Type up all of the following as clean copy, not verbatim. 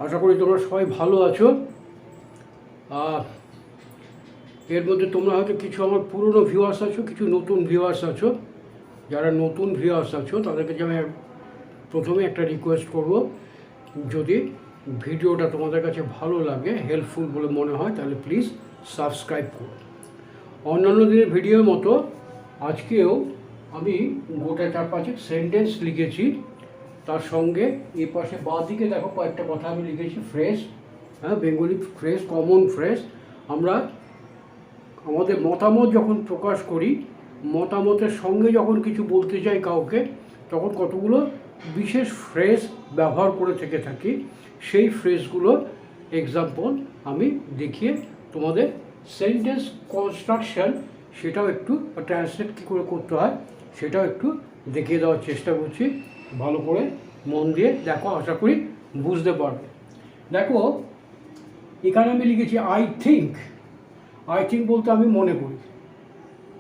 আশা করি তোমরা সবাই ভালো আছো। এর মধ্যে তোমরা হয়তো কিছু আমার পুরনো ভিউয়ার্স আছো, কিছু নতুন ভিউয়ার্স আছো। যারা নতুন ভিউয়ার্স আছো তাদেরকে যে আমি প্রথমে একটা রিকোয়েস্ট করব, যদি ভিডিওটা তোমাদের কাছে ভালো লাগে, হেল্পফুল বলে মনে হয়, তাহলে প্লিজ সাবস্ক্রাইব করো। অন্যান্য দিনের ভিডিওর মতো আজকেও আমি গোটা 4-5 সেন্টেন্স লিখেছি। তার সঙ্গে এই পাশে বাঁ দিকে দেখো কয়েকটা কথা আমি লিখেছি, phrase, Bengali phrase, common phrase. আমরা আমাদের মতামত যখন প্রকাশ করি, মতামতের সঙ্গে যখন কিছু বলতে চাই কাউকে, তখন কতগুলো বিশেষ ফ্রেজ ব্যবহার করে থেকে থাকি। সেই ফ্রেজগুলো এক্সাম্পল আমি দেখিয়ে তোমাদের সেন্টেন্স কনস্ট্রাকশন সেটাও একটু, ট্রান্সলেট কী করে করতে হয় সেটাও একটু দেখিয়ে দেওয়ার চেষ্টা করছি। ভালো করে মন দিয়ে দেখো, আশা করি বুঝতে পারবে। দেখো এখানে আমি লিখেছি আই থিঙ্ক। আই থিঙ্ক বলতে আমি মনে করি,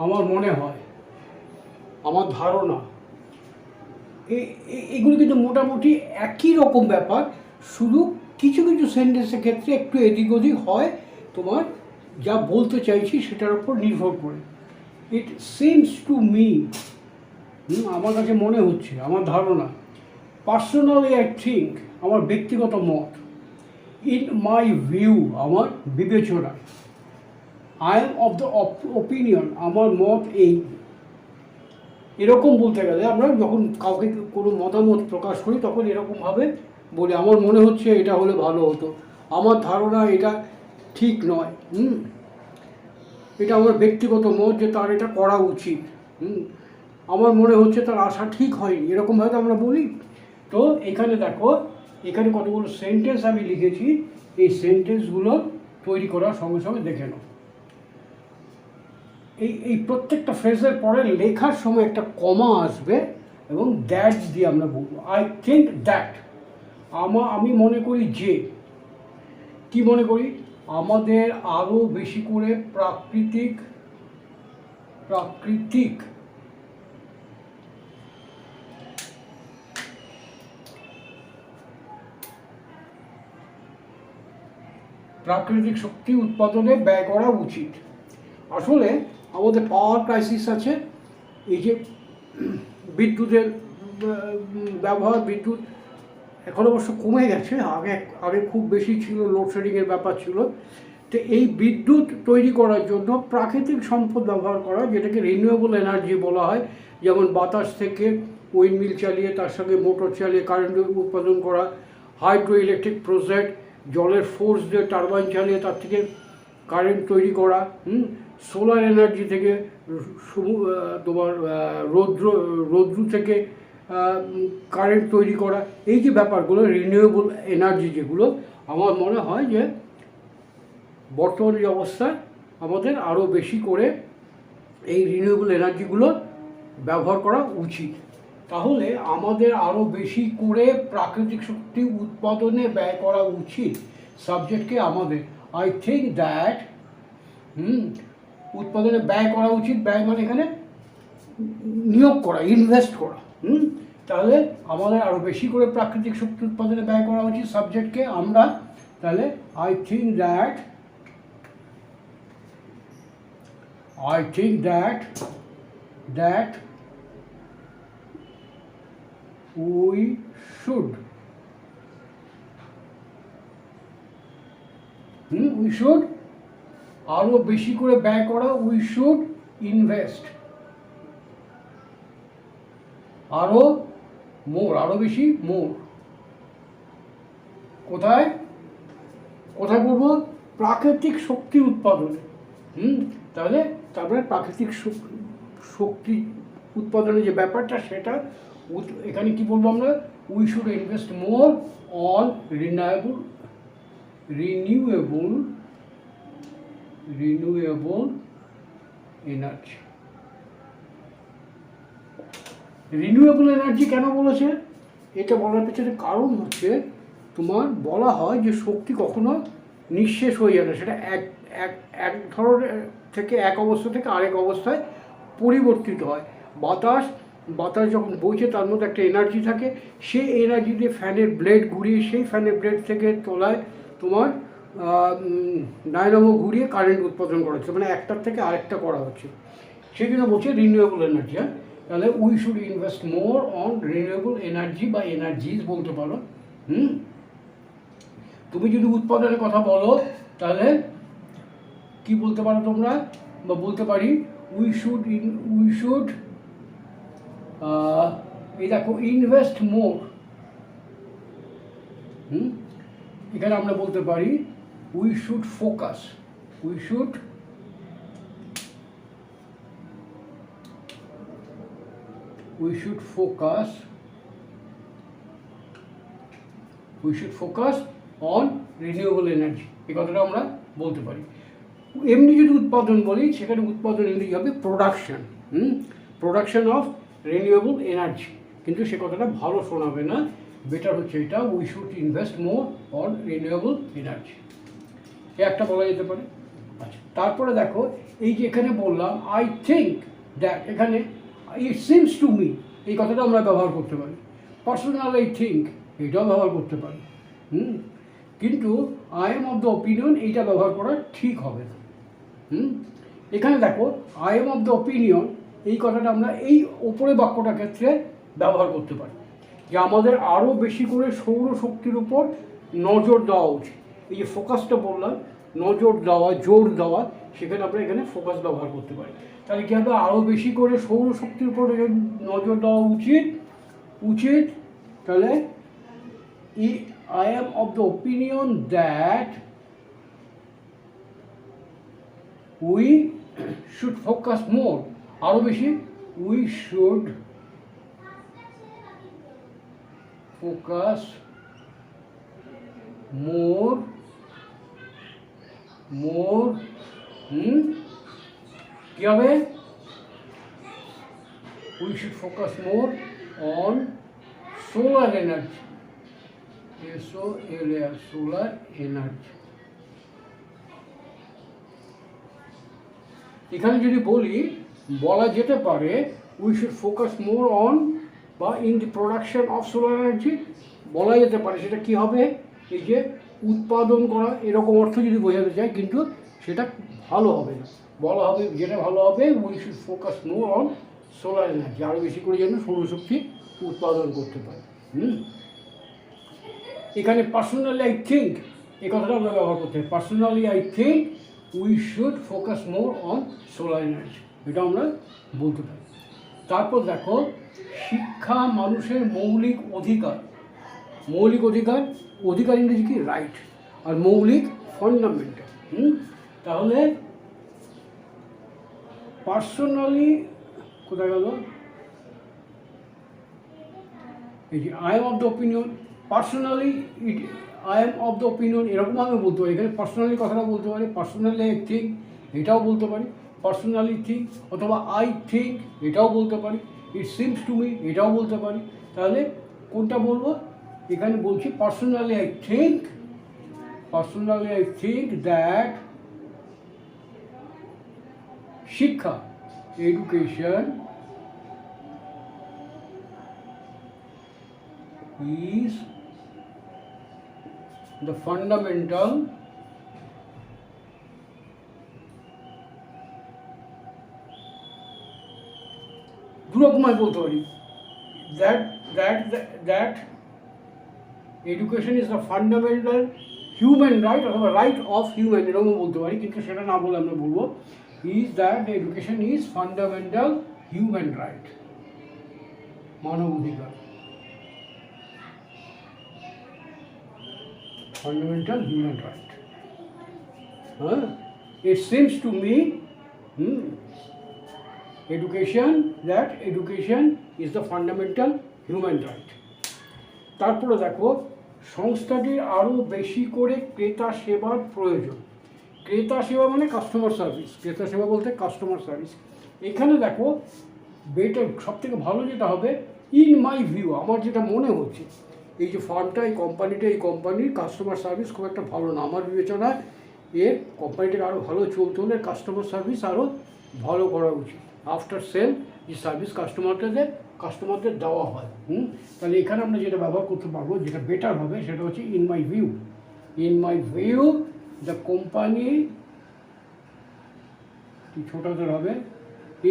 আমার মনে হয়, আমার ধারণা। এগুলো কিন্তু মোটামুটি একই রকম ব্যাপার, শুধু কিছু কিছু সেন্টেন্সের ক্ষেত্রে একটু এদিক ওদিক হয়, তোমার যা বলতে চাইছি সেটার উপর নির্ভর করে। ইট সিমস টু মি, আমার কাছে মনে হচ্ছে, আমার ধারণা। পার্সোনালি আই থিঙ্ক, আমার ব্যক্তিগত মত। ইন মাই ভিউ, আমার বিবেচনা। I am of the opinion, আমার মত এই। এরকম বলতে গেলে আমরা যখন কাউকে কোনো মতামত প্রকাশ করি তখন এরকমভাবে বলি, আমার মনে হচ্ছে এটা হলে ভালো হতো, আমার ধারণা এটা ঠিক নয়, এটা আমার ব্যক্তিগত মত যে তার এটা করা উচিত, আমার মনে হচ্ছে তার আশা ঠিক হয়নি, এরকমভাবে আমরা বলি। তো এখানে দেখো, এখানে কতগুলো সেন্টেন্স আমি লিখেছি, এই সেন্টেন্সগুলো তৈরি করার সঙ্গে সঙ্গে দেখে নাও। এই প্রত্যেকটা ফ্রেজের পরে লেখার সময় একটা কমা আসবে এবং দ্যাট দিয়ে আমরা বলবো। আই থিঙ্ক দ্যাট, আমি মনে করি যে। কি মনে করি? আমাদের আরও বেশি করে প্রাকৃতিক শক্তি উৎপাদনে ব্যয় করা উচিত। আসলে আমাদের পাওয়ার ক্রাইসিস আছে, এই যে বিদ্যুতের ব্যবহার, বিদ্যুৎ এখন অবশ্য কমে গেছে, আগে খুব বেশি ছিল, লোডশেডিংয়ের ব্যাপার ছিল। তো এই বিদ্যুৎ তৈরি করার জন্য প্রাকৃতিক সম্পদ ব্যবহার করা, যেটাকে রিনিউয়েবল এনার্জি বলা হয়, যেমন বাতাস থেকে উইন্ডমিল চালিয়ে তার সঙ্গে মোটর চালিয়ে কারেন্ট উৎপাদন করা, হাইড্রো ইলেকট্রিক প্রজেক্ট, জলের ফোর্স দিয়ে টারবাইন চালিয়ে তার থেকে কারেন্ট তৈরি করা, সোলার এনার্জি থেকে তোমার রৌদ্র থেকে কারেন্ট তৈরি করা। এই যে ব্যাপারগুলো রিনিউয়েবল এনার্জি, যেগুলো আমার মনে হয় যে বর্তমান যে অবস্থায় আমাদের আরও বেশি করে এই রিনিউয়েবল এনার্জিগুলো ব্যবহার করা উচিত। তাহলে আমাদের আরও বেশি করে প্রাকৃতিক শক্তি উৎপাদনে ব্যয় করা উচিত। সাবজেক্টকে আমাদের, আই থিঙ্ক দ্যাট, উৎপাদনে ব্যয় করা উচিত। ব্যয় মানে এখানে নিয়োগ করা, ইনভেস্ট করা। তাহলে আমাদের আরও বেশি করে প্রাকৃতিক শক্তি উৎপাদনে ব্যয় করা উচিত। সাবজেক্টকে আমরা, তাহলে I think that we should আরও বেশি করে ব্যয় করা, উই শুড ইনভেস্ট। আরও বেশি, মোর। কোথায় করবো? প্রাকৃতিক শক্তি উৎপাদনে। তাহলে তারপরে প্রাকৃতিক শক্তি উৎপাদনের যে ব্যাপারটা, সেটা এখানে কি বলবো আমরা? We should invest more on renewable energy. Renewable energy কেন বলেছে? এটা বলার পেছনে কারণ হচ্ছে, তোমার বলা হয় যে শক্তি কখনো নিঃশেষ হয়ে যায় না, সেটা এক ধরনের থেকে, এক অবস্থা থেকে আরেক অবস্থায় পরিবর্তিত হয়। বাতাস বাতাস যখন বইছে তার মধ্যে একটা এনার্জি থাকে, সেই এনার্জি দিয়ে ফ্যানের ব্লেড ঘুরিয়ে সেই ফ্যানের ব্লেড থেকে তলায় তোমার ডায়নামো ঘুরিয়ে কারেন্ট উৎপাদন করা হচ্ছে, মানে একটার থেকে আরেকটা করা হচ্ছে। সেই জন্য বলছে রিনিউয়েবল এনার্জি। হ্যাঁ, তাহলে we should invest more on renewable energy বা এনার্জিজ বলতে পারো। তুমি যদি উৎপাদনের কথা বলো তাহলে কি বলতে পারো তোমরা, বা বলতে পারি উই শুড এই দেখো ইনভেস্ট মোর। এখানে আমরা বলতে পারি we should focus on renewable energy, এই কথাটা আমরা বলতে পারি। এমনি যদি উৎপাদন বলি সেখানে উৎপাদন ইংরেজি হবে প্রোডাকশন অফ রিনিউয়েবল এনার্জি, কিন্তু সে কথাটা ভালো শোনাবে না, বেটার হচ্ছে এটা we should invest more on renewable energy, একটা বলা যেতে পারে। আচ্ছা, তারপরে দেখো এই যে এখানে বললাম আই থিঙ্ক দ্যাট, এখানে ইট সিমস টু মি, এই কথাটা আমরা ব্যবহার করতে পারি। পার্সোনাল আই থিঙ্ক এটাও ব্যবহার করতে পারি। কিন্তু I am of the opinion এইটা ব্যবহার করা ঠিক হবে না। এখানে দেখো I am of the opinion এই কথাটা আমরা এই ওপরে বাক্যটার ক্ষেত্রে ব্যবহার করতে পারি, যে আমাদের আরও বেশি করে সৌরশক্তির উপর নজর দেওয়া উচিত। এই যে ফোকাসটা বললাম, নজর দেওয়া, জোর দেওয়া, সেখানে আমরা এখানে ফোকাস ব্যবহার করতে পারি। তাহলে কী হবে, আরও বেশি করে সৌরশক্তির উপর নজর দেওয়া উচিত। তাহলে I am of the opinion that we should focus more, আরও বেশি, we should focus more কি হবে, we should focus more on solar energy, solar energy। এখানে যদি বলা যেতে পারে we should focus more on বা in the production of solar energy, বলা যেতে পারে সেটা কি হবে, এই যে উৎপাদন করা, এরকম অর্থ যদি বোঝাতে চাই, কিন্তু সেটা ভালো হবে না। বলা হবে, যেটা ভালো হবে we should focus more on solar energy, আরও বেশি করে যেন সৌরশক্তি উৎপাদন করতে পারে। এখানে পার্সোনালি আই থিঙ্ক এই কথাটা আমরা ব্যবহার করতে পারি, personally I think we should focus more on solar energy, এটা আমরা বলতে পারি। তারপর দেখো শিক্ষা মানুষের মৌলিক অধিকার। অধিকার ইংরেজি কি, রাইট, আর মৌলিক ফান্ডামেন্টাল। তাহলে পার্সোনালি কোথায় গেল, এই যে I am of the opinion, personally I am of the opinion এরকমভাবে বলতে পারি। এখানে পার্সোনালি কথাটা বলতে পারি, পার্সোনালি আই থিঙ্ক এটাও বলতে পারি, পার্সোনালি থিঙ্ক অথবা আই থিঙ্ক এটাও বলতে পারি, ইট সিমস টু মি এটাও বলতে পারি। তাহলে কোনটা বলবো, এখানে বলছি পার্সোনালি আই থিঙ্ক দ্যাট শিক্ষা, এডুকেশন is the fundamental দুরকমায় বলতে পারি, that education is the fundamental human right অথবা right of human এরকম বলতে পারি, কিন্তু সেটা না বলে আমরা বলবো is that the education is fundamental human right, মানব অধিকার, fundamental human right. It seems to me education is the fundamental human right. তারপরে দেখো সংস্থাটির আরও বেশি করে ক্রেতা সেবার প্রয়োজন। ক্রেতা সেবা মানে কাস্টমার সার্ভিস, ক্রেতা সেবা বলতে কাস্টমার সার্ভিস। এখানে দেখো বেটার, সবথেকে ভালো যেটা হবে, ইন মাই ভিউ, আমার যেটা মনে হচ্ছে, এই যে ফার্মটা, এই কোম্পানির কাস্টমার সার্ভিস খুব একটা ভালো না। আমার বিবেচনায় এর কোম্পানিটাকে আরও ভালো চলতে হলে কাস্টমার সার্ভিস আরও ভালো করা উচিত। আফটার সেল যে সার্ভিস কাস্টমারকে দেয়, কাস্টমারদের দেওয়া হয়। তাহলে এখানে আমরা যেটা ব্যবহার করতে পারবো, যেটা বেটার হবে, সেটা হচ্ছে in my view. In my view the company, ছোটাতে হবে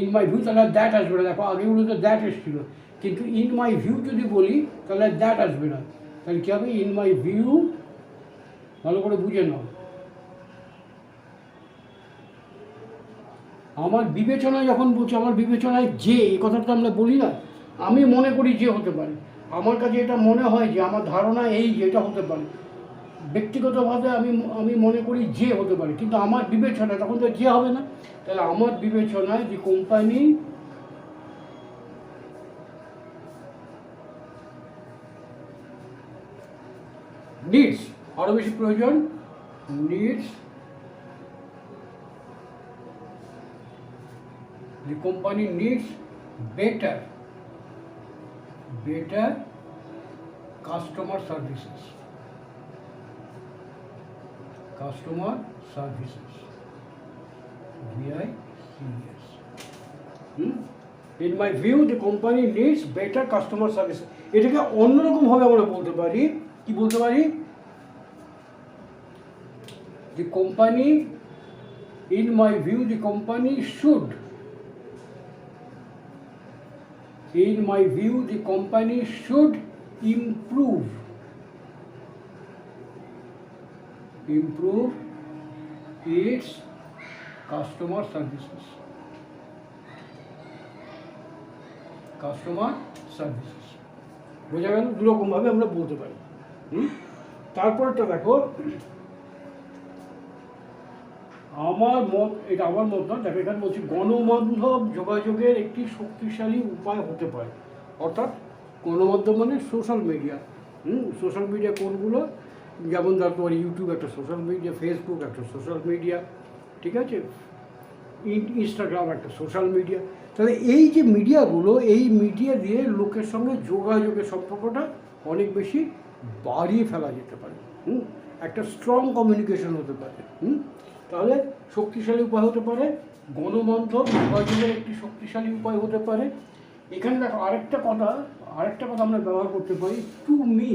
ইন মাই ভিউ, তাহলে দ্যাট আসবে না। দেখো আগেগুলো তো দ্যাট এসেছিল, কিন্তু ইন মাই ভিউ যদি বলি তাহলে দ্যাট আসবে না। তাহলে কী হবে? ইন মাই ভিউ, ভালো করে বুঝে নাও। আমার বিবেচনায়, যখন বলছি আমার বিবেচনায় যে, এই কথাটা আমরা বলি না, আমি মনে করি যে হতে পারে, আমার কাছে এটা মনে হয় যে, আমার ধারণা এই যে এটা হতে পারে, ব্যক্তিগতভাবে আমি মনে করি যে হতে পারে, কিন্তু আমার বিবেচনায় তখন তো যে হবে না। তাহলে আমার বিবেচনায় যে কোম্পানি নিডস, আরও বেশি প্রয়োজন, needs, the company needs better customer services, VICS. In my view the company needs better customer services. এটাকে অন্যরকমভাবে আমরা বলতে পারি, কি বলতে পারি? The company, in my view the company should, in my view the company should improve its customer services. বোঝা গেল? দুরকমভাবে আমরা বলতে পারি। তারপরটা দেখো, আমার মত, এটা আমার মত না, দেখো এখানে বলছি গণমাধ্যম যোগাযোগের একটি শক্তিশালী উপায় হতে পারে। অর্থাৎ গণমাধ্যম মানে সোশ্যাল মিডিয়া। সোশ্যাল মিডিয়া কোনগুলো? যেমন ধর তোমার ইউটিউব একটা সোশ্যাল মিডিয়া, ফেসবুক একটা সোশ্যাল মিডিয়া, ঠিক আছে, ইনস্টাগ্রাম একটা সোশ্যাল মিডিয়া। তাহলে এই যে মিডিয়াগুলো, এই মিডিয়া দিয়ে লোকের সঙ্গে যোগাযোগের সম্পর্কটা অনেক বেশি বাড়িয়ে ফেলা যেতে পারে। একটা স্ট্রং কমিউনিকেশন হতে পারে। তাহলে শক্তিশালী উপায় হতে পারে, গণমাধ্যম যোগাযোগের একটি শক্তিশালী উপায় হতে পারে। এখানে দেখো আরেকটা কথা আমরা ব্যবহার করতে পারি, টু মি,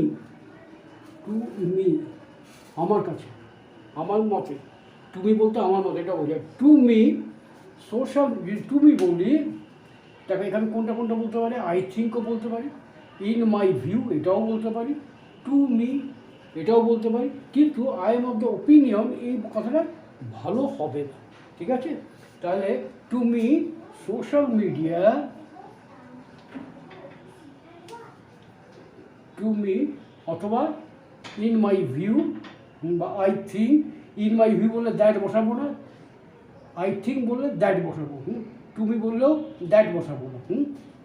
আমার কাছে, আমার মতে। তুমি বলতে আমার মতে, এটা বোঝায়। To me social, to me বলি, দেখো এখানে কোনটা বলতে পারে? আই থিঙ্কও বলতে পারি, ইন মাই ভিউ এটাও বলতে পারি, টু মি এটাও বলতে পারি, কিন্তু I am of the opinion এই কথাটা ভালো হবে না, ঠিক আছে? তাহলে to me social media, to me, অথবা ইন মাই ভিউ বা I think. In my view বললে দ্যাট বসাবো না, আই থিঙ্ক বললে দ্যাট বসাবো, টু মি বললেও দ্যাট বসাবো না।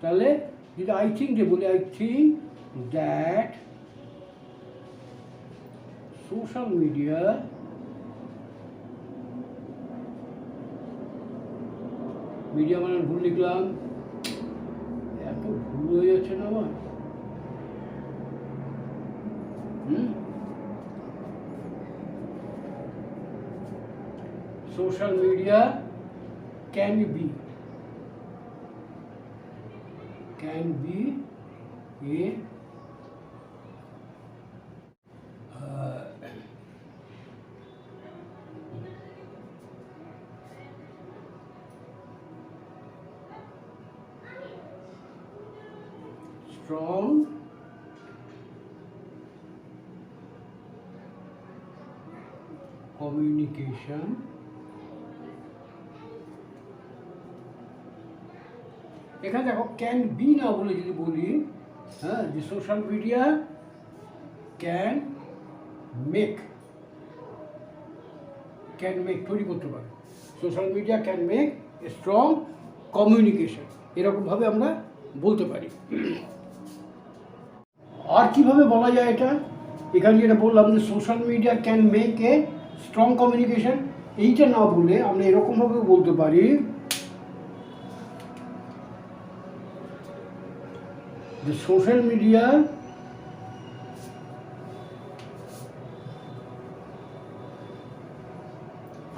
তাহলে যদি আই থিঙ্ক যে বলি, I think that social media মানে ভুল লিখলাম, এত ভুল হয়ে যাচ্ছে না আমার। social media can be a strong communication এখানে দেখো ক্যান বি না বলে যদি বলি, হ্যাঁ, যে সোশ্যাল মিডিয়া ক্যান মেক তৈরি করতে পারে, social media can make a strong communication, এরকমভাবে আমরা বলতে পারি। আর কিভাবে বলা যায় এটা? এখানে যেটা বললাম যে social media can make a strong communication, এইটা না বলে আমরা এরকমভাবেও বলতে পারি, the social media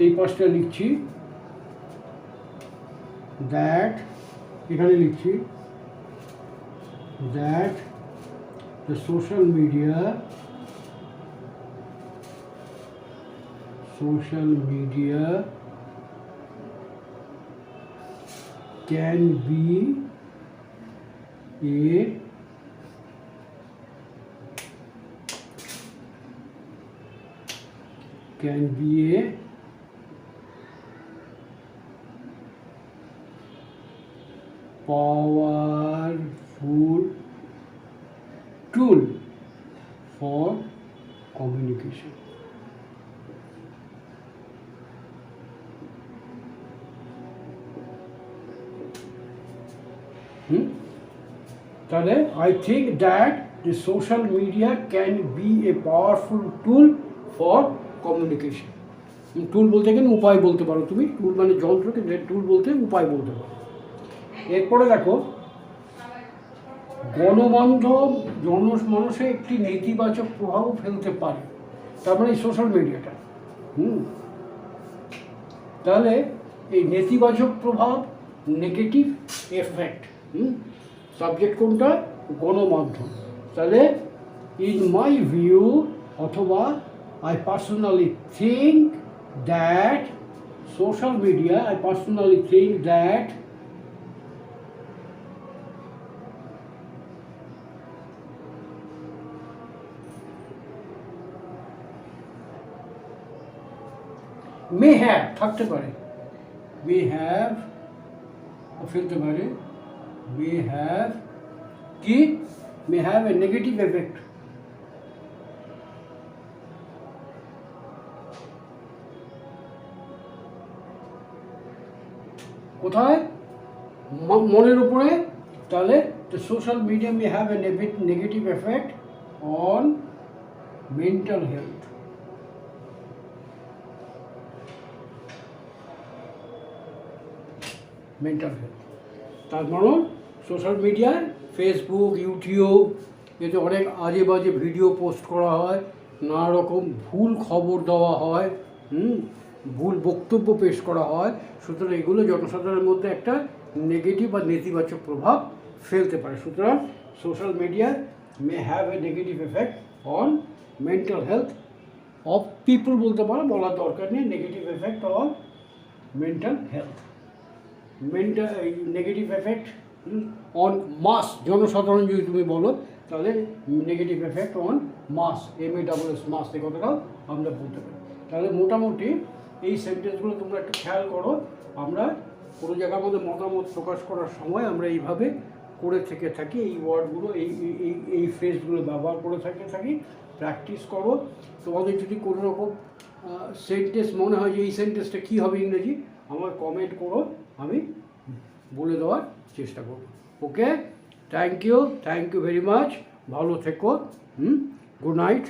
এই পাশটা লিখছি, দ্যাট এখানে লিখছি, that the social media can be a powerful tool for communication. তাহলে I think that the social media can be a powerful tool for communication. টুল বলতে গেলে উপায় বলতে পারো তুমি, টুল মানে যন্ত্রকে টুল বলতে উপায় বলতে পারো। এরপরে দেখো, গণমাধ্যম জনমানসে একটি নেতিবাচক প্রভাব ফেলতে পারে, তার মানে এই সোশ্যাল মিডিয়াটা। তাহলে এই নেতিবাচক প্রভাব, নেগেটিভ এফেক্ট, সাবজেক্ট কোনটা? গণমাধ্যম। তাহলে ইন মাই ভিউ অথবা I personally think that social media, may have থাকতে পারে, may have a negative effect. কোথায়? মনের উপরে। তাহলে the social media may have a negative effect on mental health. তার মানে সোশ্যাল মিডিয়ায় ফেসবুক, ইউটিউব, এতে অনেক আজে বাজে ভিডিও পোস্ট করা হয়, নানা রকম ভুল খবর দেওয়া হয়, ভুল বক্তব্য পেশ করা হয়। সুতরাং এগুলো জনসাধারণের মধ্যে একটা নেগেটিভ বা নেতিবাচক প্রভাব ফেলতে পারে। সুতরাং social media may have a negative effect on mental health of people বলতে পারো, বলার দরকার নেই। Negative effect on mental health, negative effect on mass, জনসাধারণ যদি তুমি বলো তাহলে negative effect on mass, MASS, mass, এই কথাটাও আমরা বলতে পারি। তাহলে মোটামুটি এই সেন্টেন্সগুলো তোমরা একটু খেয়াল করো। আমরা কোনো জায়গার মধ্যে মতামত প্রকাশ করার সময় আমরা এইভাবে করে থেকে থাকি, এই ওয়ার্ডগুলো, এই ফ্রেজগুলো ব্যবহার করে থাকি। প্র্যাকটিস করো। তোমাদের যদি কোনো রকম সেন্টেন্স মনে হয় যে এই সেন্টেন্সটা কী হবে ইংরেজি, আমার কমেন্ট করো, আমি বলে দেওয়ার চেষ্টা করব। ওকে, থ্যাংক ইউ ভেরি মাচ। ভালো থেকো। Good night.